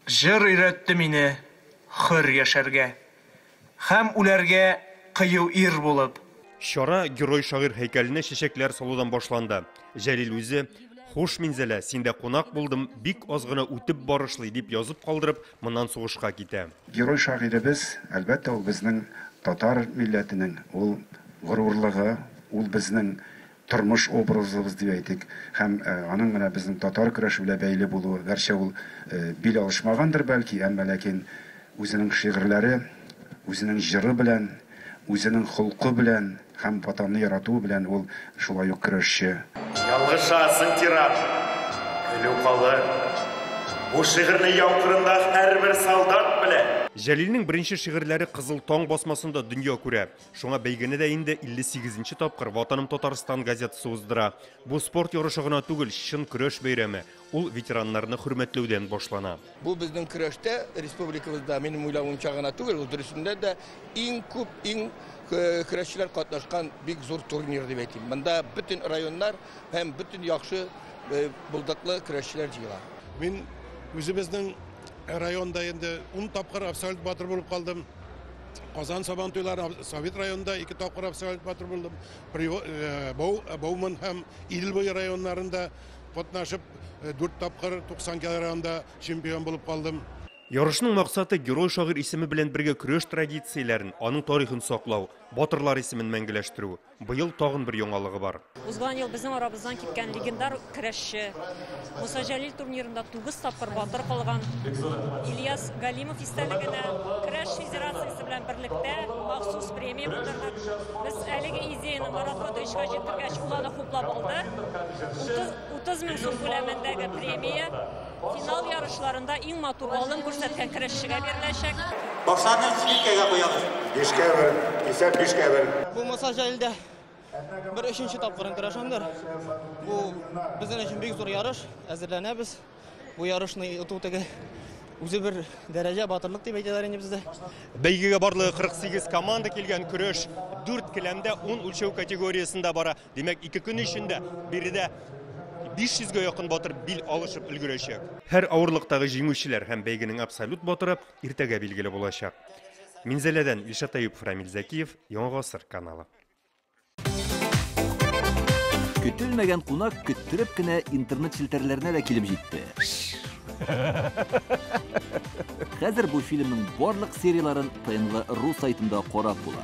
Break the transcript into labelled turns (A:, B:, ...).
A: Жыр өйрәтте мине хөр яшәргә һәм үләргә кыю ир булып.
B: Шара герой шагыйрь һәйкәленә чәчәкләр салудан башланды. Җәлил үзе «Хуш Минзәлә, синдә кунак булдым, бик аз гына үтеп барышлый» дип язып калдырып, моннан сугышка китә.
C: Герой шагыйребез, әлбәттә, ул безнең татар милләтенең, ул горурлыгы, ул безнең тормыш образыбыз дип әйтик, һәм аның менә безнең татар көрәше белән бәйле булуы, гәрчә ул бил алышмагандыр бәлки, әмма ләкин үзенең шигырьләре, үзенең җыры белән, үзенең холкы белән һәм ватанны яратуы белән ул шулай ук көрәшче.
D: Ялгышасын тирап, көлү калы. Бу шигырьне яукырында һәрбер солдат белә.
B: Җәлилнең беренче шигырьләре Кызыл таң басмасында дөнья күрә. Шуңа бәйгене дә инде 58-нче тапкыр Ватаным Татарстан газетасы уздыра. Бу спорт ярышы гына түгел, чын көрәш бәйрәме. Ул ветераннарны хөрмәтләүдән башлана.
E: Бу безнең көрәштә республикабызда минем уйлавымча гына түгел, ул дөресендә дә иң күп, иң көрәшчеләр катнашкан бик зур турнир дип әйтим. Монда бөтен районнар һәм бөтен яхшы булдаклы көрәшчеләр җыела.
F: Мин үзебезнең районда инде 10 тапкыр абсолют батыр булып калдым. Казан Сабантуйлар Совет районында 2 тапкыр абсолют батыр булдым. Бауман һәм Идел районнарында катнашып 4 тапкыр 90 районда чемпион булып калдым.
B: Ярышның максаты герой шагыйрь исеме белән бергә көрәш традицияләрен, аның тарихын саклау, батырлар исемен мәңгеләштерү. Быел тагын бер яңалыгы бар.
G: Узган ел безнең арабыздан киткән легендар көрәшче Муса Җәлил турнирында 9 тапкыр батыр калган Ильяс Галимов истәлегенә көрәш федерациясе белән берлектә махсус премия булдырдык. Без әлеге идеяны марафонда ишкә җиткәч уланы хуплап алды. 30 мең сум күләмендәге премия финал ярышларында иң матур алым күрсәткән көрәшчегә биреләчәк.
D: Башларны филкәгә куябыз. 5-кә бер, исәп 5-кә бер.
H: Бу Муса Җәлилдә бер 3-нче тапкыр көрәшәндер. Бу безнең өчен бик зур ярыш, әзерләнәбез. Бу ярышны үтү теге үзе бер дәрәҗә батырлык дип әйтәләр инде бездә.
B: Бәйгегә барлыгы 48 команда килгән көрәш 4 келәмдә 10 үлчәү категориясында бара. Димәк, 2 көн эчендә биредә 500-гә якын батыр бил алышып өлгерәчәк. Һәр авырлыктагы җиңүчеләр һәм бәйгенең абсолют батыры иртәгә билгеле булачак. Минзәләдән Илшат Аюпов, Рамил Зәкиев, Яңа гасыр каналы.
I: Көтелмәгән кунак көттереп кенә интернет челтәрләренә дә килеп җитте. Хәзер бу фильмның барлык серияларын ТНВ.ру сайтында карап була.